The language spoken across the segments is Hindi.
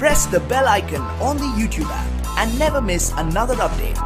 press the bell icon on the YouTube app and never miss another update.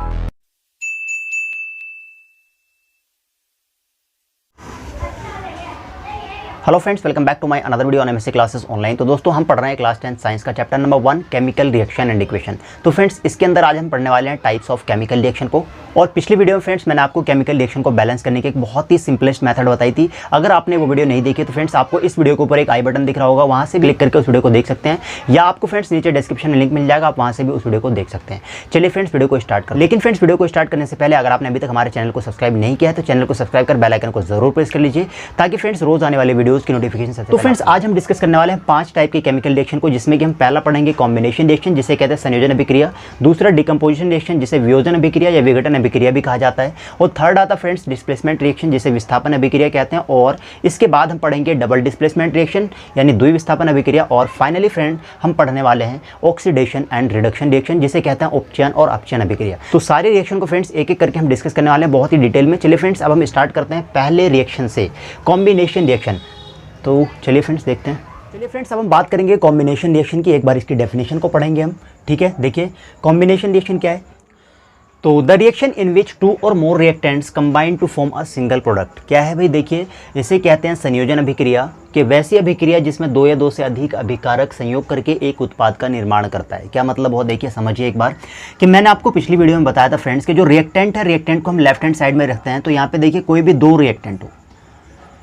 Hello friends, welcome back to my another video on MSc classes online. तो दोस्तों हम पढ़ रहे हैं क्लास 10 साइंस का chapter number 1 chemical reaction and equation. तो फ्रेंड्स इसके अंदर आज हम पढ़ने वाले हैं टाइप्स ऑफ केमिकल रिएक्शन को। और पिछली वीडियो में फ्रेंड्स मैंने आपको केमिकल रिएक्शन को बैलेंस करने की एक बहुत ही सिंपलेस्ट मेथड बताई थी। अगर आपने वो वीडियो नहीं देखी तो फ्रेंड्स आपको इस वीडियो के ऊपर एक आई बटन दिख रहा होगा, वहाँ से क्लिक करके उस वीडियो को देख सकते हैं, या आपको फ्रेंड्स नीचे डिस्क्रिप्शन में लिंक मिल जाएगा, आप वहाँ से भी उस वीडियो को देख सकते हैं। चलिए फ्रेंड्स वीडियो को स्टार्ट करें। लेकिन फ्रेंड्स वीडियो को स्टार्ट करने से पहले अगर आपने अभी तक हमारे चैनल को सब्सक्राइब नहीं किया है तो चैनल को सब्सक्राइब कर बेल आइकन को जरूर प्रेस कर लीजिए, ताकि फ्रेंड्स रोज आने वाले वीडियोस की नोटिफिकेशन। तो फ्रेंड्स आज हम डिस्कस करने वाले हैं 5 टाइप के केमिकल रिएक्शन को, जिसमें कि हम पहला पढ़ेंगे कॉम्बिनेशन रिएक्शन, जिसे कहते हैं संयोजन अभिक्रिया। दूसरा डिकम्पोजिशन रिएक्शन, जिसे वियोजन अभिक्रिया या विघटन अभिक्रिया भी कहा जाता है। और थर्ड आता फ्रेंड्स डिस्प्लेसमेंट रिएक्शन, जिसे विस्थापन अभिक्रिया कहते हैं। और इसके बाद हम पढ़ेंगे डबल डिस्प्लेसमेंट रिएक्शन यानी द्विविस्थापन अभिक्रिया। और फाइनली फ्रेंड हम पढ़ने वाले हैं ऑक्सीडेशन एंड रिडक्शन रिएक्शन, जिसे कहते हैं उपचयन और अपचयन अभिक्रिया। तो सारे रिएक्शन को फ्रेंड्स एक एक करके हम डिस्कस करने वाले हैं बहुत ही डिटेल में। चलिए फ्रेंड्स अब हम स्टार्ट करते हैं पहले रिएक्शन से, कॉम्बिनेशन रिएक्शन। तो चलिए फ्रेंड्स देखते हैं। चलिए फ्रेंड्स अब हम बात करेंगे कॉम्बिनेशन रिएक्शन की। एक बार इसकी डेफिनेशन को पढ़ेंगे हम, ठीक है। देखिए कॉम्बिनेशन रिएक्शन क्या है। तो द रिएक्शन इन विच 2 और more reactants combine to form a single product. क्या है भाई, देखिए इसे कहते हैं संयोजन अभिक्रिया, कि वैसी अभिक्रिया जिसमें 2 या 2 से अधिक अभिकारक संयोग करके एक उत्पाद का निर्माण करता है। क्या मतलब हो, देखिए समझिए एक बार, कि मैंने आपको पिछली वीडियो में बताया था फ्रेंड्स कि जो रिएक्टेंट है, रिएक्टेंट को हम लेफ्ट हैंड साइड में रखते हैं। तो यहाँ पे देखिए कोई भी 2 रिएक्टेंट हो,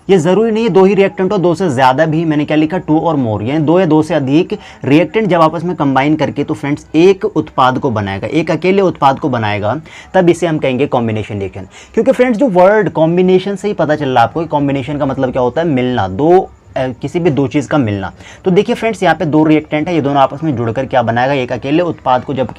ये ज़रूरी नहीं है 2 ही रिएक्टेंट हो, 2 से ज़्यादा भी, मैंने क्या लिखा 2 और मोर, यानी 2 या 2 से अधिक रिएक्टेंट जब आपस में कंबाइन करके तो फ्रेंड्स एक उत्पाद को बनाएगा, एक अकेले उत्पाद को बनाएगा, तब इसे हम कहेंगे कॉम्बिनेशन रिएक्शन। क्योंकि फ्रेंड्स जो वर्ड कॉम्बिनेशन से ही पता चल रहा है आपको, कॉम्बिनेशन का मतलब क्या होता है, मिलना, किसी भी 2 चीज़ का मिलना। तो देखिए फ्रेंड्स यहाँ पे 2 रिएक्टेंट है, ये दोनों आपस में जुड़कर क्या बनाएगा, एक अकेले उत्पाद को जब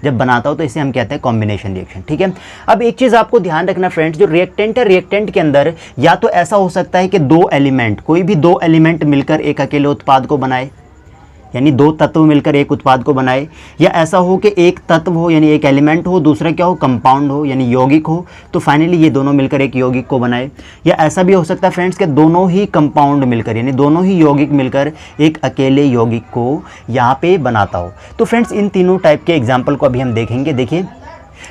बनाता हो तो इसे हम कहते हैं कॉम्बिनेशन रिएक्शन, ठीक है। अब एक चीज़ आपको ध्यान रखना फ्रेंड्स, जो रिएक्टेंट है, रिएक्टेंट के अंदर या तो ऐसा हो सकता है कि 2 एलिमेंट, कोई भी 2 एलिमेंट मिलकर एक अकेले उत्पाद को बनाए, यानी 2 तत्व मिलकर एक उत्पाद को बनाए, या ऐसा हो कि एक तत्व हो यानी एक एलिमेंट हो, दूसरा क्या हो, कंपाउंड हो यानी यौगिक हो, तो फाइनली ये दोनों मिलकर एक यौगिक को बनाए। या ऐसा भी हो सकता है फ्रेंड्स कि दोनों ही कंपाउंड मिलकर यानी दोनों ही यौगिक मिलकर एक अकेले यौगिक को यहाँ पे बनाता हो। तो फ्रेंड्स इन तीनों टाइप के एग्जाम्पल को अभी हम देखेंगे। देखिए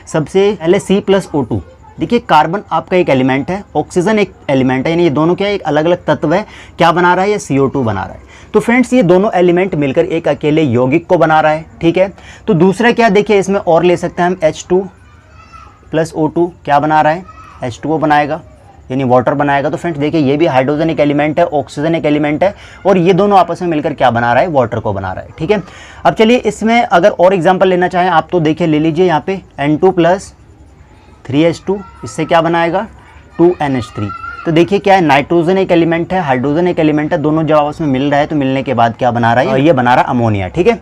सबसे पहले C+O2। देखिए कार्बन आपका एक एलिमेंट है, ऑक्सीजन एक एलिमेंट है, यानी ये दोनों क्या है, एक अलग अलग तत्व है, क्या बना रहा है, ये CO2 बना रहा है। तो फ्रेंड्स ये दोनों एलिमेंट मिलकर एक अकेले यौगिक को बना रहा है, ठीक है। तो दूसरा क्या, देखिए इसमें और ले सकते हैं हम H2+O2, क्या बना रहा है, H2O बनाएगा यानी वाटर बनाएगा। तो फ्रेंड्स देखिए ये भी हाइड्रोजन एक एलिमेंट है, ऑक्सीजन एक एलिमेंट है, और ये दोनों आपस में मिलकर क्या बना रहा है, वाटर को बना रहा है, ठीक है। अब चलिए इसमें अगर और एग्जाम्पल लेना चाहें आप तो देखिए ले लीजिए यहाँ पे N2+3H2, इससे क्या बनाएगा 2NH3। तो देखिए क्या है, नाइट्रोजन एक एलिमेंट है, हाइड्रोजन एक एलिमेंट है, दोनों जब आपस में मिल रहा है तो मिलने के बाद क्या बना रहा है, और ये बना रहा है अमोनिया, ठीक है।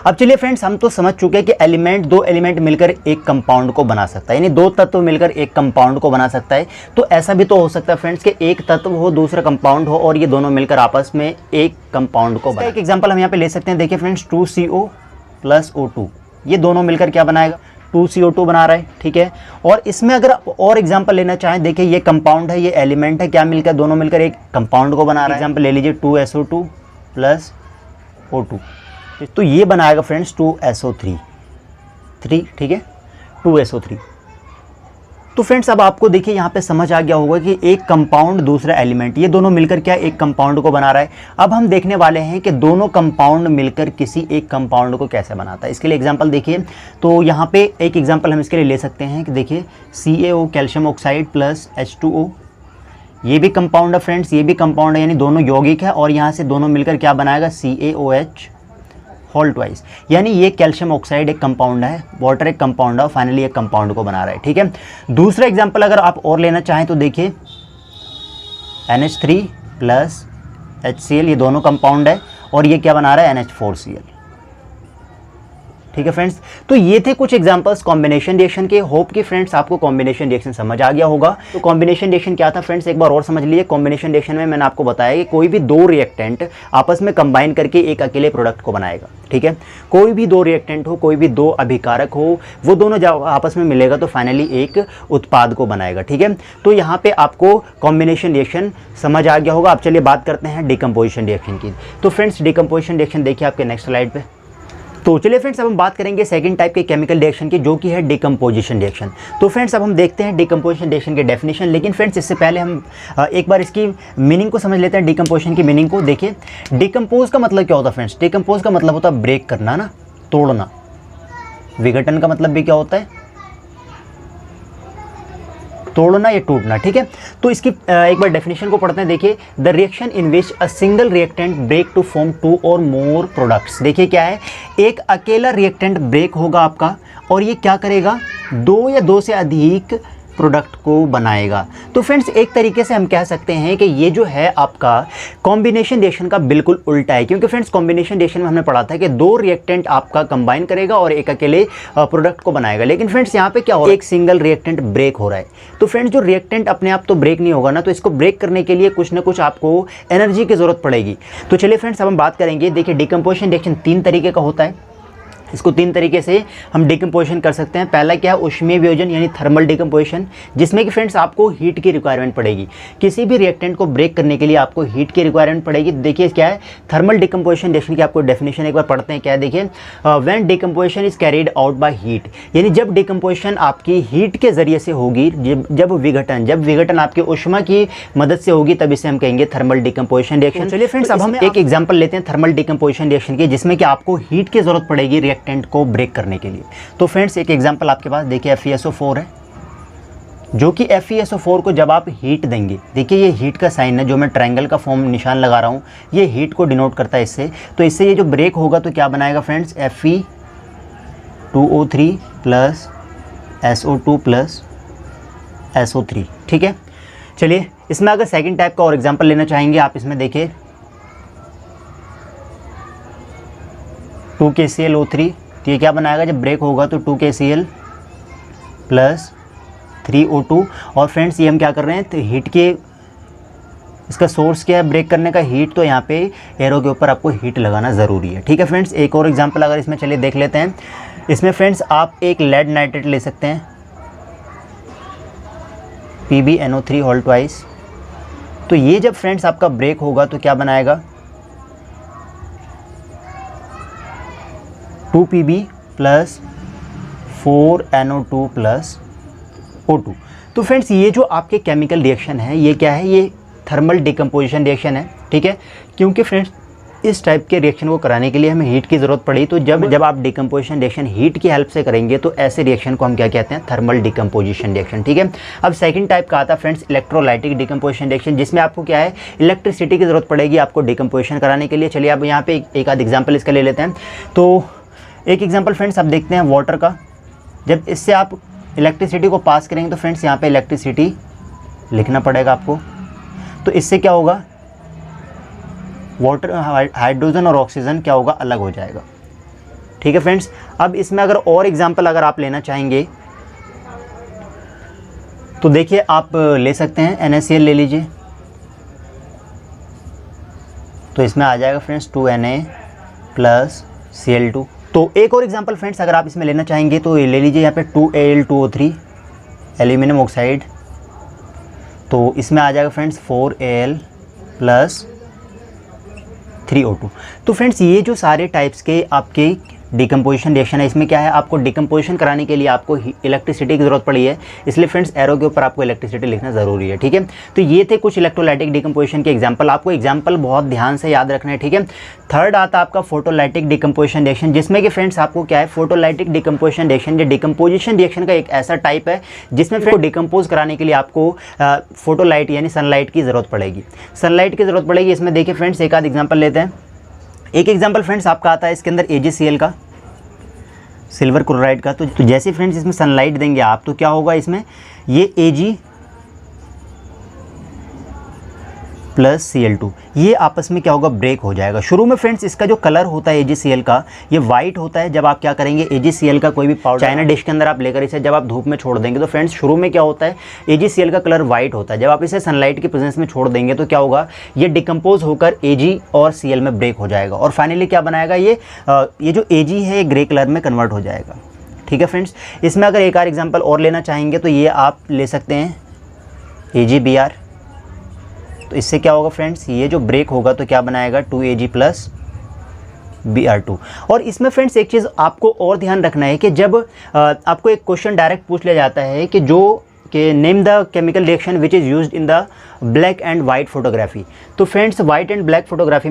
अब चलिए फ्रेंड्स हम तो समझ चुके हैं कि दो एलिमेंट मिलकर एक कंपाउंड को बना सकता है, यानी 2 तत्व मिलकर एक कंपाउंड को बना सकता है। तो ऐसा भी तो हो सकता है फ्रेंड्स कि एक तत्व हो, दूसरा कंपाउंड हो, और ये दोनों मिलकर आपस में एक कंपाउंड को बनाए। एक एग्जाम्पल हम यहाँ पे ले सकते हैं। देखिए फ्रेंड्स 2CO+O2, ये दोनों मिलकर क्या बनाएगा, 2CO2 बना रहा है, ठीक है। और इसमें अगर और एग्जांपल लेना चाहें, देखिए ये कंपाउंड है, ये एलिमेंट है, क्या मिलकर दोनों मिलकर एक कंपाउंड को बना रहा है। एग्जांपल ले लीजिए 2SO2+O2, तो ये बनाएगा फ्रेंड्स 2SO3, ठीक है, 2SO3। तो फ्रेंड्स अब आपको देखिए यहाँ पे समझ आ गया होगा कि एक कंपाउंड दूसरा एलिमेंट, ये दोनों मिलकर क्या एक कंपाउंड को बना रहा है। अब हम देखने वाले हैं कि दोनों कंपाउंड मिलकर किसी एक कंपाउंड को कैसे बनाता है। इसके लिए एग्जांपल देखिए, तो यहाँ पे एक एग्जांपल हम इसके लिए ले सकते हैं कि देखिए CaO कैल्शियम ऑक्साइड +H2O, ये भी कंपाउंड है फ्रेंड्स, ये भी कंपाउंड है, यानी दोनों यौगिक है, और यहाँ से दोनों मिलकर क्या बनाएगा, CaOH होल ट्वाइस, यानी ये कैल्शियम ऑक्साइड एक कंपाउंड है, वाटर एक कंपाउंड है, और फाइनली एक कंपाउंड को बना रहा है, ठीक है। दूसरा एग्जांपल अगर आप और लेना चाहें तो देखिए NH3+HCl, ये दोनों कंपाउंड है, और ये क्या बना रहा है, NH4Cl, ठीक है फ्रेंड्स। तो ये थे कुछ एग्जांपल्स कॉम्बिनेशन रिएक्शन के। होप कि फ्रेंड्स आपको कॉम्बिनेशन रिएक्शन समझ आ गया होगा। तो कॉम्बिनेशन रिएक्शन क्या था फ्रेंड्स, एक बार और समझ लीजिए। कॉम्बिनेशन रिएक्शन में मैंने आपको बताया कि कोई भी दो रिएक्टेंट आपस में कंबाइन करके एक अकेले प्रोडक्ट को बनाएगा, ठीक है। कोई भी दो रिएक्टेंट हो, कोई भी दो अभिकारक हो, वो दोनों जब आपस में मिलेगा तो फाइनली एक उत्पाद को बनाएगा, ठीक है। तो यहाँ पे आपको कॉम्बिनेशन रिएक्शन समझ आ गया होगा। अब चलिए बात करते हैं डिकम्पोजिशन रिएक्शन की। तो फ्रेंड्स डिकम्पोजिशन रिएक्शन देखिए आपके नेक्स्ट स्लाइड पे। तो चलिए फ्रेंड्स अब हम बात करेंगे सेकंड टाइप के केमिकल रिएक्शन की, जो कि है डिकम्पोजिशन रिएक्शन। तो फ्रेंड्स अब हम देखते हैं डिकम्पोजिशन रिएक्शन के डेफिनेशन, लेकिन फ्रेंड्स इससे पहले हम एक बार इसकी मीनिंग को समझ लेते हैं। डिकम्पोजिशन की मीनिंग को देखिए। डिकम्पोज का मतलब क्या होता है फ्रेंड्स, डिकम्पोज का मतलब होता है ब्रेक करना ना, तोड़ना। विघटन का मतलब भी क्या होता है, तोड़ना या टूटना, ठीक है। तो इसकी एक बार डेफिनेशन को पढ़ते हैं। देखिए, the reaction in which a single reactant break to form two और मोर प्रोडक्ट्स। देखिए क्या है, एक अकेला रिएक्टेंट ब्रेक होगा आपका और ये क्या करेगा, दो या दो से अधिक प्रोडक्ट को बनाएगा। तो फ्रेंड्स एक तरीके से हम कह सकते हैं कि ये जो है आपका कॉम्बिनेशन रिएक्शन का बिल्कुल उल्टा है, क्योंकि फ्रेंड्स कॉम्बिनेशन रिएक्शन में हमने पढ़ा था कि दो रिएक्टेंट आपका कंबाइन करेगा और एक अकेले प्रोडक्ट को बनाएगा। लेकिन फ्रेंड्स यहाँ पे क्या हो रहा है, एक सिंगल रिएक्टेंट ब्रेक हो रहा है। तो फ्रेंड्स जो रिएक्टेंट अपने आप तो ब्रेक नहीं होगा ना, तो इसको ब्रेक करने के लिए कुछ ना कुछ आपको एनर्जी की ज़रूरत पड़ेगी। तो चलिए फ्रेंड्स अब हम बात करेंगे। देखिए डिकम्पोजिशन रिएक्शन तीन तरीके का होता है। इसको तीन तरीके से हम डिकम्पोजिशन कर सकते हैं। पहला क्या है, ऊष्मीय वियोजन यानी थर्मल डिकम्पोजिशन, जिसमें कि फ्रेंड्स आपको हीट की रिक्वायरमेंट पड़ेगी। किसी भी रिएक्टेंट को ब्रेक करने के लिए आपको हीट की रिक्वायरमेंट पड़ेगी। देखिए क्या है थर्मल डिकम्पोजिशन रिएक्शन की आपको डेफिनेशन एक बार पढ़ते हैं। क्या है देखिए, when decomposition is carried out by heat, यानी जब डिकम्पोजिशन आपकी हीट के जरिए से होगी, जब विघटन आपकी ऊष्मा की मदद से होगी, तब इसे हम कहेंगे थर्मल डिकम्पोजिशन रिएक्शन। चलिए फ्रेंड्स अब हम एक एग्जाम्पल लेते हैं थर्मल डिकम्पोजिशन रिएक्शन की, जिसमें कि आपको हीट की जरूरत पड़ेगी रिएक्टेंट को ब्रेक करने के लिए। तो फ्रेंड्स एक एग्जांपल आपके पास देखिए FeSO4 है, जो कि FeSO4 को जब आप हीट देंगे, देखिए ये हीट का साइन है, जो मैं ट्रायंगल का फॉर्म निशान लगा रहा हूँ, ये हीट को डिनोट करता है इससे। तो इससे ये जो ब्रेक होगा तो क्या बनाएगा friends, Fe2O3 plus SO2 plus SO3, ठीक है। चलिए इसमें अगर सेकेंड टाइप का और एग्जाम्पल लेना चाहेंगे आप, इसमें देखिए 2KClO3, तो ये क्या बनाएगा, जब ब्रेक होगा तो 2KCl प्लस 3O2। और फ्रेंड्स ये हम क्या कर रहे हैं, तो हीट के, इसका सोर्स क्या है ब्रेक करने का, हीट। तो यहाँ पे एरो के ऊपर आपको हीट लगाना ज़रूरी है, ठीक है फ्रेंड्स। एक और एग्जांपल अगर इसमें चलिए देख लेते हैं। इसमें फ्रेंड्स आप एक लेड नाइट्रेट ले सकते हैं, PbNO3 होल ट्वाइस। तो ये जब फ्रेंड्स आपका ब्रेक होगा तो क्या बनाएगा, 2Pb plus 4NO2 plus O2। तो फ्रेंड्स ये जो आपके केमिकल रिएक्शन है, ये क्या है, ये थर्मल डिकम्पोजिशन रिएक्शन है, ठीक है। क्योंकि फ्रेंड्स इस टाइप के रिएक्शन को कराने के लिए हमें हीट की ज़रूरत पड़ी। तो जब आप डिकम्पोजिशन रिएक्शन हीट की हेल्प से करेंगे तो ऐसे रिएक्शन को हम क्या कहते हैं, थर्मल डिकम्पोजिशन रिएक्शन, ठीक है। अब सेकंड टाइप का आता है फ्रेंड्स इलेक्ट्रोलाइटिक डिकम्पोजिशन रिएक्शन, जिसमें आपको क्या है, इलेक्ट्रिसिटी की ज़रूरत पड़ेगी आपको डिकम्पोजिशन कराने के लिए। चलिए अब यहाँ पे एक आध एग्जाम्पल इसका ले लेते हैं। तो एक एग्जाम्पल फ्रेंड्स आप देखते हैं वाटर का, जब इससे आप इलेक्ट्रिसिटी को पास करेंगे तो फ्रेंड्स यहाँ पे इलेक्ट्रिसिटी लिखना पड़ेगा आपको। तो इससे क्या होगा, वाटर, हाइड्रोजन और ऑक्सीजन क्या होगा, अलग हो जाएगा, ठीक है फ्रेंड्स। अब इसमें अगर और एग्जाम्पल अगर आप लेना चाहेंगे तो देखिए आप ले सकते हैं NaCl ले लीजिए। तो इसमें आ जाएगा फ्रेंड्स 2Na प्लस Cl2। तो एक और एग्जांपल फ्रेंड्स अगर आप इसमें लेना चाहेंगे तो ले लीजिए यहाँ पे 2Al2O3 एल्यूमिनियम ऑक्साइड। तो इसमें आ जाएगा फ्रेंड्स 4Al प्लस 3O2। तो फ्रेंड्स ये जो सारे टाइप्स के आपके डिकम्पोजिशन रिएक्शन है, इसमें क्या है, आपको डिकम्पोजिशन कराने के लिए आपको इलेक्ट्रिसिटी की ज़रूरत पड़ी है, इसलिए फ्रेंड्स एरो के ऊपर आपको इलेक्ट्रिसिटी लिखना ज़रूरी है, ठीक है। तो ये थे कुछ इलेक्ट्रोलाइटिक डिकम्पोजिशन के एग्जांपल। आपको एग्जांपल बहुत ध्यान से याद रखना है, ठीक है। थर्ड आता आपका फोटोलाइटिक डिकम्पोजिशन रिएक्शन, जिसमें कि फ्रेंड्स आपको क्या है, फोटोलाइटिक डिकम्पोजिशन रिएक्शन, ये डिकम्पोजिशन रिएक्शन का एक ऐसा टाइप है जिसमें फिर डिकम्पोज कराने के लिए आपको फोटोलाइट यानी सनलाइट की ज़रूरत पड़ेगी, सनलाइट की ज़रूरत पड़ेगी। इसमें देखिए फ्रेंड्स एक आध एग्जाम्पल लेते हैं। एक एग्जाम्पल फ्रेंड्स आपका आता है इसके अंदर AgCl का, सिल्वर क्लोराइड का। तो जैसे फ्रेंड्स इसमें सनलाइट देंगे आप तो क्या होगा, इसमें ये Ag प्लस Cl2, ये आपस में क्या होगा, ब्रेक हो जाएगा। शुरू में फ्रेंड्स इसका जो कलर होता है AgCl का, ये वाइट होता है। जब आप क्या करेंगे, AgCl का कोई भी पाउडर चाइना डिश के अंदर आप लेकर इसे जब आप धूप में छोड़ देंगे तो फ्रेंड्स शुरू में क्या होता है, AgCl का कलर वाइट होता है। जब आप इसे सनलाइट की प्रेजेंस में छोड़ देंगे तो क्या होगा, ये डिकम्पोज होकर Ag और Cl में ब्रेक हो जाएगा और फाइनली क्या बनाएगा, ये जो Ag है ये ग्रे कलर में कन्वर्ट हो जाएगा। ठीक है फ्रेंड्स, इसमें अगर एक और एग्जाम्पल और लेना चाहेंगे तो ये आप ले सकते हैं AgBr। तो इससे क्या होगा फ्रेंड्स, ये जो ब्रेक होगा तो क्या बनाएगा, 2Ag प्लस Br2। और इसमें फ्रेंड्स एक चीज़ आपको और ध्यान रखना है कि जब आपको एक क्वेश्चन डायरेक्ट पूछ लिया जाता है कि name the chemical reaction which is used in the black and white photography. तो friends white and black photography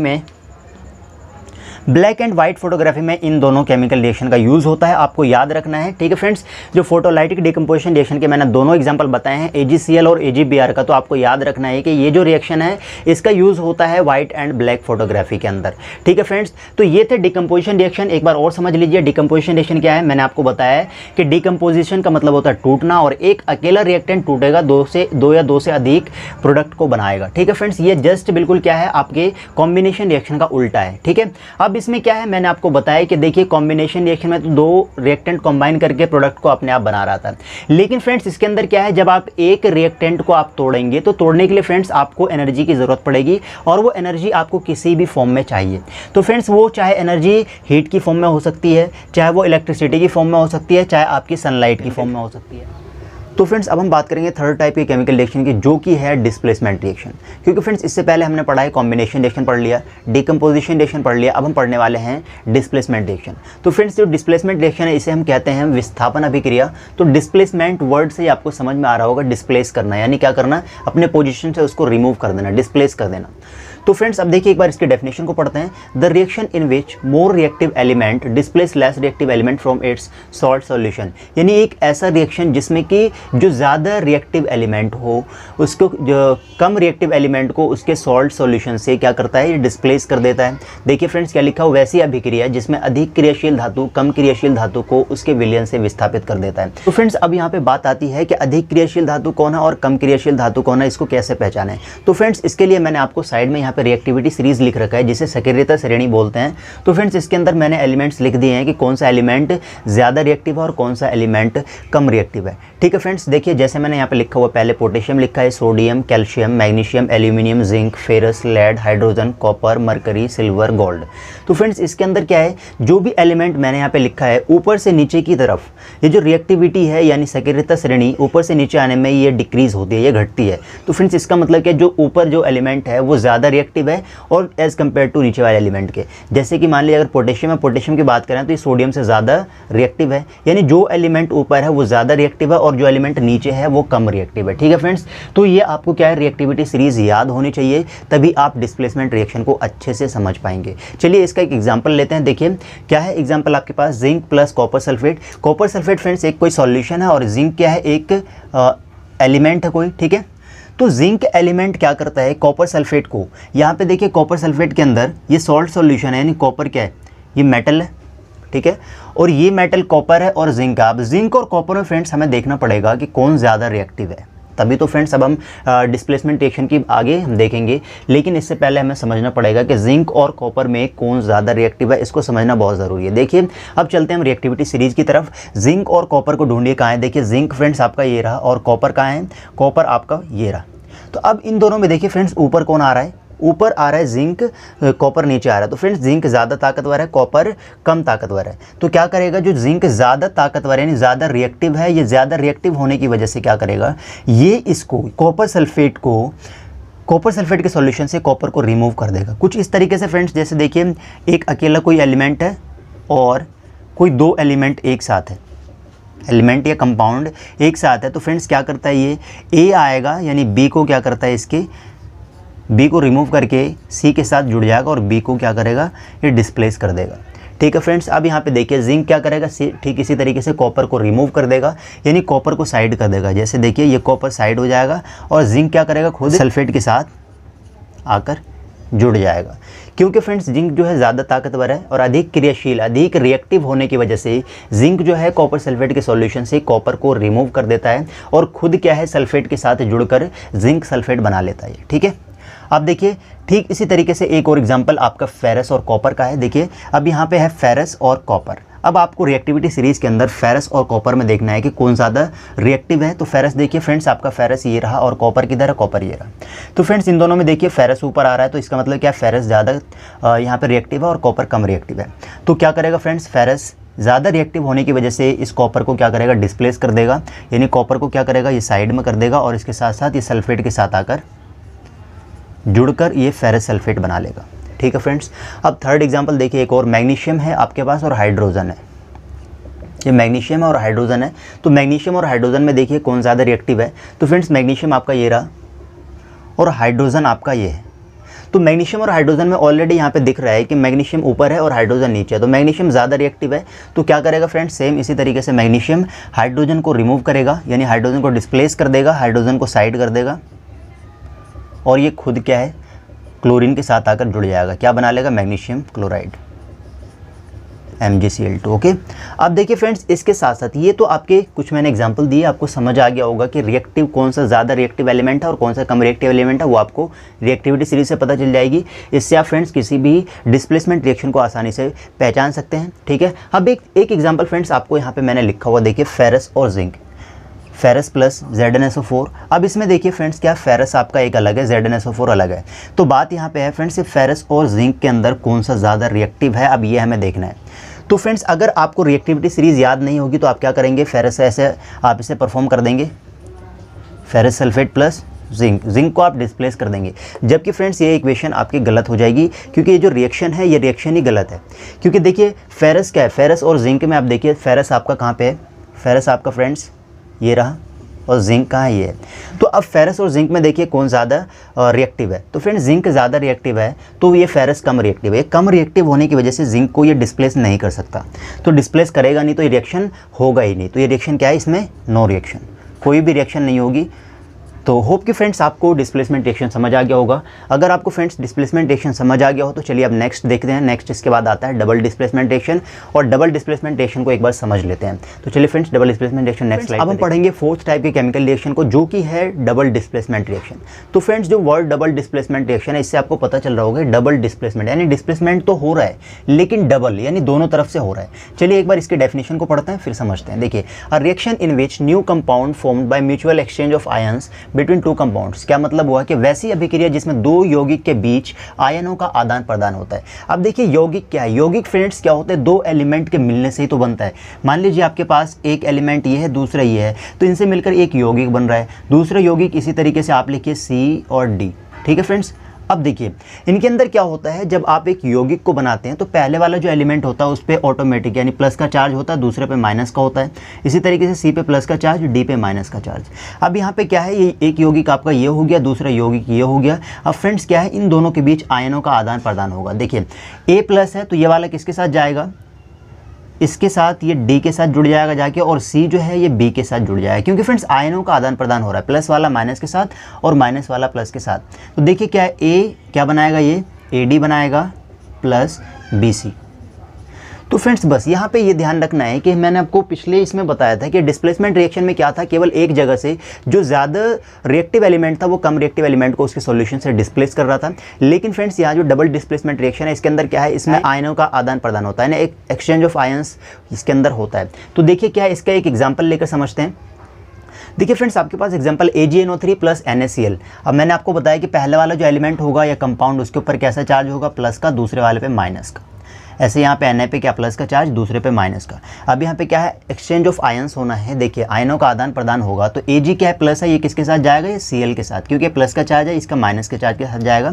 में इन दोनों केमिकल रिएक्शन का यूज़ होता है, आपको याद रखना है। ठीक है फ्रेंड्स, जो फोटोलाइटिक डिकम्पोजिशन रिएक्शन के मैंने दोनों एग्जांपल बताए हैं, AgCl और AgBr का, तो आपको याद रखना है कि ये जो रिएक्शन है इसका यूज़ होता है वाइट एंड ब्लैक फोटोग्राफी के अंदर। ठीक है फ्रेंड्स, तो ये थे डिकम्पोजिशन रिएक्शन। एक बार और समझ लीजिए डिकम्पोजिशन रिएक्शन क्या है। मैंने आपको बताया है कि डिकम्पोजिशन का मतलब होता है टूटना, और एक अकेला रिएक्टेंट टूटेगा, दो या दो से अधिक प्रोडक्ट को बनाएगा। ठीक है फ्रेंड्स, ये जस्ट बिल्कुल क्या है, आपके कॉम्बिनेशन रिएक्शन का उल्टा है। ठीक है, अब इसमें क्या है, मैंने आपको बताया कि देखिए कॉम्बिनेशन रिएक्शन में तो दो रिएक्टेंट कंबाइन करके प्रोडक्ट को अपने आप बना रहा था, लेकिन फ्रेंड्स इसके अंदर क्या है, जब आप एक रिएक्टेंट को आप तोड़ेंगे तो तोड़ने के लिए फ्रेंड्स आपको एनर्जी की ज़रूरत पड़ेगी, और वो एनर्जी आपको किसी भी फॉर्म में चाहिए। तो फ्रेंड्स वो चाहे एनर्जी हीट की फॉर्म में हो सकती है, चाहे वो इलेक्ट्रिसिटी की फॉर्म में हो सकती है, चाहे आपकी सनलाइट की फॉर्म में हो सकती है। तो फ्रेंड्स अब हम बात करेंगे थर्ड टाइप के केमिकल रिएक्शन की, जो कि है डिस्प्लेसमेंट रिएक्शन। क्योंकि फ्रेंड्स इससे पहले हमने पढ़ा है कॉम्बिनेशन रिएक्शन पढ़ लिया, डिकम्पोजिशन रिएक्शन पढ़ लिया, अब हम पढ़ने वाले हैं डिस्प्लेसमेंट रिएक्शन। तो फ्रेंड्स जो डिस्प्लेसमेंट रिएक्शन है इसे हम कहते हैं विस्थापन अभिक्रिया। तो डिस्प्लेसमेंट वर्ड से ही आपको समझ में आ रहा होगा, डिस्प्लेस करना, यानी क्या करना, अपने पोजीशन से उसको रिमूव कर देना, डिस्प्लेस कर देना। तो फ्रेंड्स अब देखिए एक बार इसके डेफिनेशन को पढ़ते हैं। The reaction in which more reactive element displace less reactive element from its salt solution, यानी एक ऐसा रिएक्शन जिसमें कि जो ज़्यादा रिएक्टिव एलिमेंट हो उसको, जो कम रिएक्टिव एलिमेंट को उसके सॉल्ट सॉल्यूशन से क्या करता है, ये डिस्प्लेस कर देता है। देखिए फ्रेंड्स क्या लिखा हो, वैसी अभिक्रिया जिसमें अधिक क्रियाशील धातु कम क्रियाशील धातु को उसके विलयन से विस्थापित कर देता है। तो फ्रेंड्स अब यहाँ पे बात आती है कि अधिक क्रियाशील धातु कौन है और कम क्रियाशील धातु कौन है, इसको कैसे पहचानें। तो फ्रेंड्स इसके लिए मैंने आपको साइड में यहाँ पे रिएक्टिविटी सीरीज लिख रखा है, जिसे सक्रियता श्रेणी बोलते हैं। तो फ्रेंड्स इसके अंदर मैंने एलिमेंट्स लिख दिए हैं कि कौन सा एलिमेंट ज़्यादा रिएक्टिव है और कौन सा एलिमेंट कम रिएक्टिव है। ठीक है फ्रेंड्स, देखिए जैसे मैंने यहाँ पे लिखा हुआ, पहले पोटेशियम लिखा है, sodium, calcium, magnesium, aluminium, zinc, ferrous, lead, hydrogen, copper, mercury, silver, gold. तो फ्रेंड्स इसके अंदर क्या है, जो भी एलिमेंट मैंने यहाँ पे लिखा है ऊपर से नीचे की तरफ ये जो रिएक्टिविटी है यानी सक्रियता श्रेणी ऊपर से नीचे आने में ये डिक्रीज होती है, ये घटती है। तो फ्रेंड्स इसका मतलब क्या, जो ऊपर जो एलिमेंट है वो ज़्यादा रिएक्टिव है और एज़ कम्पेयर टू नीचे वाले एलिमेंट के। जैसे कि मान लीजिए अगर पोटेशियम है, पोटेशियम की बात करें तो ये सोडियम से ज़्यादा रिएक्टिव है, यानी जो एलिमेंट ऊपर है वो ज़्यादा रिएक्टिव है और जो एलिमेंट नीचे है वो कम रिएक्टिव है। ठीक है फ्रेंड्स, तो ये आपको क्या है, रिएक्टिविटी सीरीज याद होनी चाहिए, तभी आप डिस्प्लेसमेंट रिएक्शन को अच्छे से समझ पाएंगे। चलिए इसका एक एग्जाम्पल लेते हैं। देखिए क्या है एग्जाम्पल आपके पास, zinc plus copper sulphate. Copper sulphate friends एक कोई सॉल्यूशन है और जिंक क्या है, एक एलिमेंट है कोई। ठीक है, तो जिंक एलिमेंट क्या करता है, कॉपर सल्फेट को, यहाँ पे देखिए कॉपर सल्फेट के अंदर ये सॉल्ट सॉल्यूशन है, यानी कॉपर क्या है, ये मेटल है। ठीक है, और ये मेटल कॉपर है और जिंक है। अब जिंक और कॉपर में फ्रेंड्स हमें देखना पड़ेगा कि कौन ज़्यादा रिएक्टिव है, तभी तो फ्रेंड्स अब हम डिस्प्लेसमेंट रिएक्शन की आगे हम देखेंगे। लेकिन इससे पहले हमें समझना पड़ेगा कि जिंक और कॉपर में कौन ज़्यादा रिएक्टिव है, इसको समझना बहुत ज़रूरी है। देखिए अब चलते हैं हम रिएक्टिविटी सीरीज की तरफ। जिंक और कॉपर को ढूंढिए कहाँ है। देखिए जिंक फ्रेंड्स आपका ये रहा और कॉपर कहाँ है, कॉपर आपका ये रहा। तो अब इन दोनों में देखिए फ्रेंड्स ऊपर कौन आ रहा है, ऊपर आ रहा है जिंक, कॉपर नीचे आ रहा है। तो फ्रेंड्स जिंक ज़्यादा ताकतवर है, कॉपर कम ताकतवर है। तो क्या करेगा, जो जिंक ज़्यादा ताकतवर है यानी ज़्यादा रिएक्टिव है, ये ज़्यादा रिएक्टिव होने की वजह से क्या करेगा, ये इसको कॉपर सल्फेट के सॉल्यूशन से कॉपर को रिमूव कर देगा। कुछ इस तरीके से फ्रेंड्स, जैसे देखिए एक अकेला कोई एलिमेंट है और कोई दो एलिमेंट एक साथ है, एलिमेंट या कंपाउंड एक साथ है। तो फ्रेंड्स क्या करता है, ये ए आएगा यानी बी को क्या करता है, इसके बी को रिमूव करके सी के साथ जुड़ जाएगा और बी को क्या करेगा, ये डिस्प्लेस कर देगा। ठीक है फ्रेंड्स, अब यहाँ पे देखिए जिंक क्या करेगा, ठीक इसी तरीके से कॉपर को रिमूव कर देगा, यानी कॉपर को साइड कर देगा। जैसे देखिए ये कॉपर साइड हो जाएगा और जिंक क्या करेगा, खुद सल्फेट के साथ आकर जुड़ जाएगा। क्योंकि फ्रेंड्स जिंक जो है ज़्यादा ताकतवर है और अधिक क्रियाशील, अधिक रिएक्टिव होने की वजह से जिंक जो है कॉपर सल्फेट के सॉल्यूशन से कॉपर को रिमूव कर देता है और खुद क्या है, सल्फेट के साथ जुड़कर जिंक सल्फेट बना लेता है। ठीक है, अब देखिए ठीक इसी तरीके से एक और एग्जांपल आपका फेरस और कॉपर का है। देखिए अब यहाँ पे है फेरस और कॉपर। अब आपको रिएक्टिविटी सीरीज़ के अंदर फेरस और कॉपर में देखना है कि कौन ज़्यादा रिएक्टिव है। तो फेरस देखिए फ्रेंड्स, आपका फेरस ये रहा और कॉपर किधर है, कॉपर ये रहा। तो फ्रेंड्स इन दोनों में देखिए फेरस ऊपर आ रहा है, तो इसका मतलब क्या, फेरस ज़्यादा यहाँ पे रिएक्टिव है और कॉपर कम रिएक्टिव है। तो क्या करेगा फ्रेंड्स, फेरस ज़्यादा रिएक्टिव होने की वजह से इस कॉपर को क्या करेगा, डिस्प्लेस कर देगा, यानी कॉपर को क्या करेगा, ये साइड में कर देगा और इसके साथ साथ ये सल्फेट के साथ आकर जुड़कर ये फेरस सल्फेट बना लेगा। ठीक है फ्रेंड्स। अब थर्ड एग्जांपल देखिए, एक और मैग्नीशियम है आपके पास और हाइड्रोजन है। ये मैग्नीशियम और हाइड्रोजन है। तो मैग्नीशियम और हाइड्रोजन में देखिए कौन ज़्यादा रिएक्टिव है। तो फ्रेंड्स मैग्नीशियम आपका ये रहा और हाइड्रोजन आपका ये है। तो मैग्नीशियम और हाइड्रोजन में ऑलरेडी यहाँ पे दिख रहा है कि मैग्नीशियम ऊपर है और हाइड्रोजन नीचे है। तो मैग्नीशियम ज़्यादा रिएक्टिव है। तो क्या करेगा फ्रेंड्स, सेम इसी तरीके से मैग्नीशियम हाइड्रोजन को रिमूव करेगा, यानी हाइड्रोजन को डिस्प्लेस कर देगा, हाइड्रोजन को साइड कर देगा और ये खुद क्या है, क्लोरीन के साथ आकर जुड़ जाएगा। क्या बना लेगा, मैग्नीशियम क्लोराइड, MgCl2। ओके। अब देखिए फ्रेंड्स इसके साथ साथ ये तो आपके कुछ मैंने एग्जांपल दिए, आपको समझ आ गया होगा कि रिएक्टिव कौन सा ज़्यादा रिएक्टिव एलिमेंट है और कौन सा कम रिएक्टिव एलिमेंट है, वो आपको रिएक्टिविटी सीरीज से पता चल जाएगी। इससे आप फ्रेंड्स किसी भी डिस्प्लेसमेंट रिएक्शन को आसानी से पहचान सकते हैं। ठीक है। अब एक एग्जाम्पल फ्रेंड्स आपको यहाँ पर मैंने लिखा हुआ देखिए, फेरस और जिंक, फेरस प्लस ZnSO4। अब इसमें देखिए फ्रेंड्स क्या, फेरस आपका एक अलग है, ZnSO4 अलग है। तो बात यहाँ पे है फ्रेंड्स, फेरस और जिंक के अंदर कौन सा ज़्यादा रिएक्टिव है, अब ये हमें देखना है। तो फ्रेंड्स अगर आपको रिएक्टिविटी सीरीज़ याद नहीं होगी तो आप क्या करेंगे, फेरस ऐसे आप इसे परफॉर्म कर देंगे, ferrous sulphate plus zinc, zinc को आप डिस्प्लेस कर देंगे। जबकि फ्रेंड्स ये इक्वेशन आपकी गलत हो जाएगी, क्योंकि ये जो रिएक्शन है ये रिएक्शन ही गलत है। क्योंकि देखिए फेरस क्या है, फेरस और जिंक में आप देखिए फेरस आपका कहाँ पे है, फेरस आपका फ्रेंड्स ये रहा और जिंक कहाँ है, ये है। तो अब फेरस और जिंक में देखिए कौन ज़्यादा रिएक्टिव है। तो फ्रेंड्स जिंक ज़्यादा रिएक्टिव है, तो ये फेरस कम रिएक्टिव है। कम रिएक्टिव होने की वजह से जिंक को ये डिस्प्लेस नहीं कर सकता। तो डिस्प्लेस करेगा नहीं तो ये रिएक्शन होगा ही नहीं। तो ये रिएक्शन क्या है, इसमें नो रिएक्शन, कोई भी रिएक्शन नहीं होगी। तो होप कि फ्रेंड्स आपको डिस्प्लेसमेंट रिएक्शन समझ आ गया होगा। अगर आपको फ्रेंड्स डिस्प्लेसमेंट रिएक्शन समझ आ गया हो तो चलिए अब नेक्स्ट देखते हैं। नेक्स्ट इसके बाद आता है डबल डिस्प्लेसमेंट रिएक्शन, और डबल डिस्प्लेसमेंट रिएक्शन को एक बार समझ लेते हैं। तो चलिए friends double displacement reaction next slide. अब हम पढ़ेंगे फोर्थ टाइप के केमिकल रिएक्शन को, जो कि है डबल डिस्प्लेसमेंट रिएक्शन। तो फ्रेंड्स जो वर्ड डबल डिस्प्लेसमेंट रिएक्शन है, इससे आपको पता चल रहा होगा डबल डिस्प्लेसमेंट यानी डिस्प्लेसमेंट तो हो रहा है लेकिन डबल यानी दोनों तरफ से हो रहा है। चलिए एक बार इसके डेफिनेशन को पढ़ते हैं फिर समझते हैं। देखिए, a reaction in which new compound formed by mutual exchange of ions between two compounds. क्या मतलब हुआ कि वैसी अभिक्रिया जिसमें दो यौगिक के बीच आयनों का आदान प्रदान होता है। अब देखिए यौगिक क्या है, यौगिक फ्रेंड्स क्या होते हैं, दो एलिमेंट के मिलने से ही तो बनता है। मान लीजिए आपके पास एक एलिमेंट ये है, दूसरा ये है, तो इनसे मिलकर एक यौगिक बन रहा है। दूसरा यौगिक इसी तरीके से आप लिखिए C और D। ठीक है फ्रेंड्स। अब देखिए इनके अंदर क्या होता है, जब आप एक यौगिक को बनाते हैं तो पहले वाला जो एलिमेंट होता है उस पर ऑटोमेटिक यानी प्लस का चार्ज होता है, दूसरे पे माइनस का होता है। इसी तरीके से C पे प्लस का चार्ज, D पे माइनस का चार्ज। अब यहाँ पे क्या है, ये एक यौगिक आपका ये हो गया, दूसरा यौगिक ये हो गया। अब फ्रेंड्स क्या है, इन दोनों के बीच आयनों का आदान प्रदान होगा। देखिए A प्लस है तो ये वाला किसके साथ जाएगा, इसके साथ, ये D के साथ जुड़ जाएगा जाके, और C जो है ये B के साथ जुड़ जाएगा, क्योंकि फ्रेंड्स आयनों का आदान प्रदान हो रहा है, प्लस वाला माइनस के साथ और माइनस वाला प्लस के साथ। तो देखिए क्या है, A क्या बनाएगा, ये AD बनाएगा प्लस BC। तो फ्रेंड्स बस यहाँ पे ये ध्यान रखना है कि मैंने आपको पिछले इसमें बताया था कि डिस्प्लेसमेंट रिएक्शन में क्या था, केवल एक जगह से जो ज़्यादा रिएक्टिव एलिमेंट था वो कम रिएक्टिव एलिमेंट को उसके सॉल्यूशन से डिस्प्लेस कर रहा था। लेकिन फ्रेंड्स यहाँ जो डबल डिस्प्लेसमेंट रिएक्शन है इसके अंदर क्या है, इसमें आयनों का आदान प्रदान होता है ना, एक एक्सचेंज ऑफ आयंस इसके अंदर होता है। तो देखिए क्या है, इसका एक एग्जाम्पल लेकर समझते हैं। देखिए फ्रेंड्स आपके पास एग्जांपल AgNO3 प्लस NaCl। अब मैंने आपको बताया कि पहले वाला जो एलिमेंट होगा या कंपाउंड उसके ऊपर कैसा चार्ज होगा, प्लस का, दूसरे वाले पे माइनस का। ऐसे यहाँ पे Na पे क्या प्लस का चार्ज, दूसरे पे माइनस का। अब यहाँ पे क्या है, एक्सचेंज ऑफ आयंस होना है। देखिए आयनों का आदान प्रदान होगा तो Ag क्या है, प्लस है, ये किसके साथ जाएगा, ये Cl के साथ, क्योंकि प्लस का चार्ज है, इसका माइनस के चार्ज के साथ जाएगा।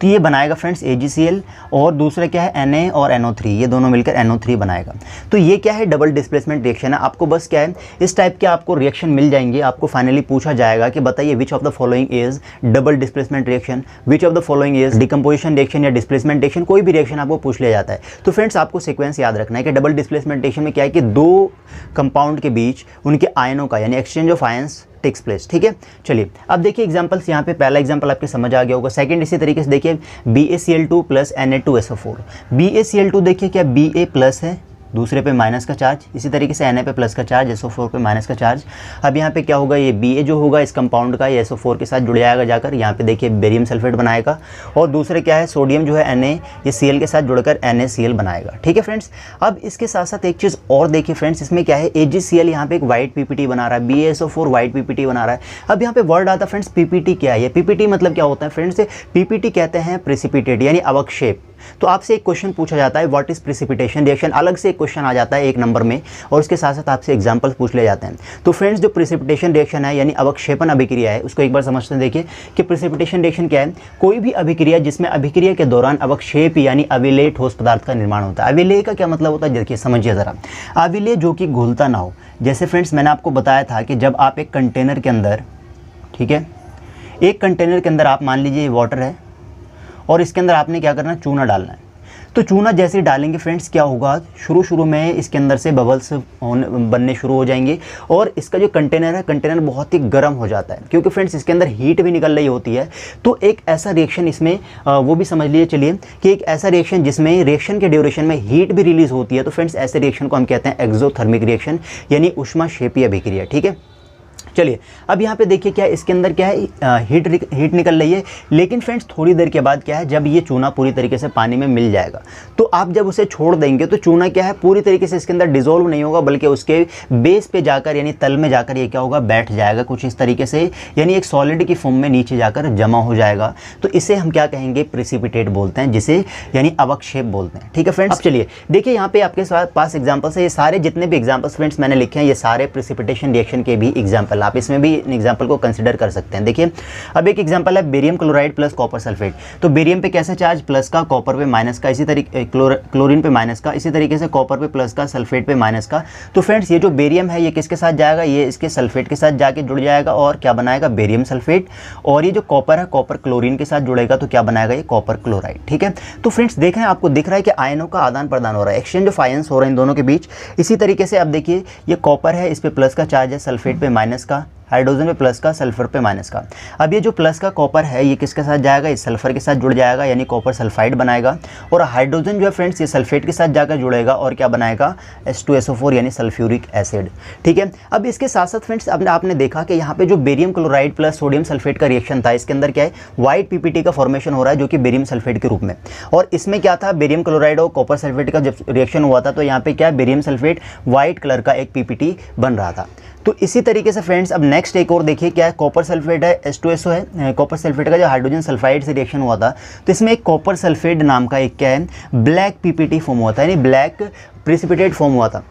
तो ये बनाएगा फ्रेंड्स AgCl, और दूसरा क्या है Na और NO3, ये दोनों मिलकर NO3 बनाएगा। तो ये क्या है, डबल डिस्प्लेसमेंट रिएक्शन है। आपको बस क्या है, इस टाइप के आपको रिएक्शन मिल जाएंगे। आपको फाइनली पूछा जाएगा कि बताइए which of the following is double displacement reaction, which of the following is decomposition reaction या डिस्प्लेसमेंट रिएक्शन, कोई भी रिएक्शन आपको पूछ लिया जाता है। तो फ्रेंड्स आपको याद रखना है कि डबल डिस्प्लेसमेंट रिएक्शन में क्या है कि दो कंपाउंड के बीच उनके आयनों का यानी exchange of ions takes place. ठीक है, चलिए अब देखिए एग्जांपल्स। यहाँ पे पहला एग्जांपल आपके समझ आ गया होगा। सेकंड इसी तरीके से देखिए BaCl2 प्लस Na2SO4। BaCl2 देखिए क्या Ba प्लस है दूसरे पे माइनस का चार्ज, इसी तरीके से Na पे प्लस का चार्ज, SO4 पे माइनस का चार्ज। अब यहाँ पे क्या होगा, ये Ba जो होगा इस कंपाउंड का ये SO4 के साथ जुड़ जाएगा जाकर, यहाँ पे देखिए बेरियम सल्फेट बनाएगा। और दूसरे क्या है, सोडियम जो है Na ये Cl के साथ जुड़कर NaCl बनाएगा। ठीक है फ्रेंड्स, अब इसके साथ साथ एक चीज़ और देखिए फ्रेंड्स, इसमें क्या है, AgCl यहाँ पे एक वाइट PPT बना रहा है, BaSO4 वाइट PPT बना रहा है। अब यहाँ पे वर्ड आता है फ्रेंड्स PPT क्या है, PPT मतलब क्या होता है फ्रेंड्स, PPT कहते हैं प्रेसिपिटेट यानी अवक्षेप। तो आपसे एक क्वेश्चन पूछा जाता है व्हाट इज प्रेसिपिटेशन रिएक्शन, अलग से एक क्वेश्चन आ जाता है 1 नंबर में, और उसके साथ साथ आपसे एग्जांपल्स पूछ ले जाते हैं। तो फ्रेंड्स जो प्रेसिपिटेशन रिएक्शन है यानी अवक्षेपण अभिक्रिया है, उसको एक बार समझते हैं। देखिए कि प्रेसिपिटेशन रिएक्शन क्या है, कोई भी अभिक्रिया जिसमें अभिक्रिया के दौरान अवक्षेप यानी अविलेय ठोस पदार्थ का निर्माण होता है। अविलेय का क्या मतलब होता है, देखिए समझिए ज़रा। अविलेय जो कि घुलता ना हो, जैसे फ्रेंड्स मैंने आपको बताया था कि जब आप एक कंटेनर के अंदर, ठीक है, एक कंटेनर के अंदर आप मान लीजिए वाटर है और इसके अंदर आपने क्या करना है, चूना डालना है। तो चूना जैसे डालेंगे फ्रेंड्स क्या होगा, शुरू में इसके अंदर से बबल्स बनने शुरू हो जाएंगे और इसका जो कंटेनर है, कंटेनर बहुत ही गर्म हो जाता है, क्योंकि फ्रेंड्स इसके अंदर हीट भी निकल रही होती है। तो एक ऐसा रिएक्शन इसमें वो भी समझ लीजिए चलिए कि एक ऐसा रिएक्शन जिसमें रिएक्शन के ड्यूरेशन में हीट भी रिलीज होती है, तो फ्रेंड्स ऐसे रिएक्शन को हम कहते हैं एक्सोथर्मिक रिएक्शन यानी ऊष्माक्षेपीय अभिक्रिया। ठीक है, चलिए अब यहाँ पे देखिए क्या इसके अंदर क्या है, हीट निकल रही है। लेकिन फ्रेंड्स थोड़ी देर के बाद क्या है, जब ये चूना पूरी तरीके से पानी में मिल जाएगा, तो आप जब उसे छोड़ देंगे तो चूना क्या है, पूरी तरीके से इसके अंदर डिसॉल्व नहीं होगा, बल्कि उसके बेस पे जाकर यानी तल में जाकर ये क्या होगा, बैठ जाएगा कुछ इस तरीके से, यानी एक सॉलिड की फॉर्म में नीचे जाकर जमा हो जाएगा। तो इसे हम क्या कहेंगे, प्रेसिपिटेट बोलते हैं, जिसे यानी अवक्षेप बोलते हैं। ठीक है फ्रेंड्स, अब चलिए देखिए यहाँ पे आपके पास एग्जाम्पल्स है, ये सारे जितने भी एग्जाम्पल्स फ्रेंड्स मैंने लिखे हैं ये सारे प्रेसिपिटेशन रिएक्शन के भी एग्जाम्पल, आप इसमें भी एग्जांपल को कंसीडर कर सकते हैं। देखिए अब एक एग्जांपल है barium chloride plus copper sulphate. तो बेरियम पे कैसा चार्ज, प्लस का, कॉपर पे माइनस का, इसी तरीके क्लोरीन पे माइनस का, इसी तरीके से कॉपर पे प्लस का, सल्फेट पे माइनस का। तो फ्रेंड्स ये जो बेरियम है ये किसके साथ जाएगा, ये इसके सल्फेट के साथ जाके जुड़ जाएगा और क्या बनाएगा, बेरियम सल्फेट। और ये जो कॉपर है, कॉपर क्लोरीन के साथ जुड़ेगा तो क्या बनाएगा, ये कॉपर क्लोराइड। ठीक है, तो फ्रेंड्स देख रहे हैं, आपको दिख रहा है कि आयनों का आदान प्रदान हो रहा है, एक्सचेंज ऑफ आयंस हो रहा है इन दोनों के बीच। इसी तरीके से अब देखिए ये कॉपर है, इस पे प्लस का चार्ज है, सल्फेट पे माइनस का, हाइड्रोजन पे प्लस का, सल्फर पे माइनस का। अब ये जो प्लस का कॉपर है ये किसके साथ जाएगा, इस सल्फर के साथ जुड़ जाएगा यानी कॉपर सल्फाइड बनाएगा। और हाइड्रोजन जो है फ्रेंड्स ये सल्फेट के साथ जाकर जुड़ेगा और क्या बनाएगा, H2SO4 यानी सल्फ्यूरिक एसिड। ठीक है, अब इसके साथ साथ फ्रेंड्स आपने देखा कि यहाँ पे जो barium chloride plus sodium sulphate का रिएक्शन था, इसके अंदर क्या है, व्हाइट PPT का फॉर्मेशन हो रहा है जो कि बेरियम सल्फेट के रूप में। और इसमें क्या था, बेरियम क्लोराइड और कॉपर सल्फेट का जब रिएक्शन हुआ था तो यहाँ पे क्या बेरियम सल्फेट व्हाइट कलर का एक PPT बन रहा था। तो इसी तरीके से फ्रेंड्स अब नेक्स्ट एक और देखिए क्या है, कॉपर सल्फेट है, H2SO है, कॉपर सल्फेट का जो हाइड्रोजन सल्फाइड से रिएक्शन हुआ था तो इसमें एक कॉपर सल्फेट नाम का एक क्या है, ब्लैक PPT फॉर्म हुआ था यानी ब्लैक प्रेसिपिटेट फॉर्म हुआ था।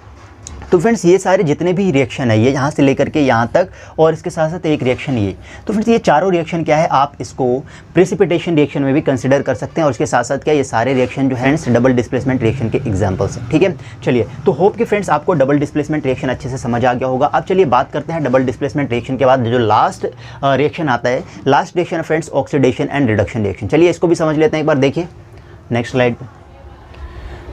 तो फ्रेंड्स ये सारे जितने भी रिएक्शन है ये यहाँ से लेकर के यहाँ तक, और इसके साथ साथ एक रिएक्शन ये, तो फ्रेंड्स ये चारों रिएक्शन क्या है, आप इसको प्रेसिपिटेशन रिएक्शन में भी कंसीडर कर सकते हैं। और इसके साथ साथ क्या ये सारे रिएक्शन जो है डबल डिस्प्लेसमेंट रिएक्शन के एग्जांपल्स हैं। ठीक है, चलिए तो होप कि फ्रेंड्स आपको डबल डिस्प्लेसमेंट रिएक्शन अच्छे से समझ आ गया होगा। अब चलिए बात करते हैं डबल डिस्प्लेसमेंट रिएक्शन के बाद जो लास्ट रिएक्शन आता है, लास्ट रिएक्शन है friends oxidation and reduction reaction. चलिए इसको भी समझ लेते हैं एक बार, देखिए नेक्स्ट स्लाइड पे।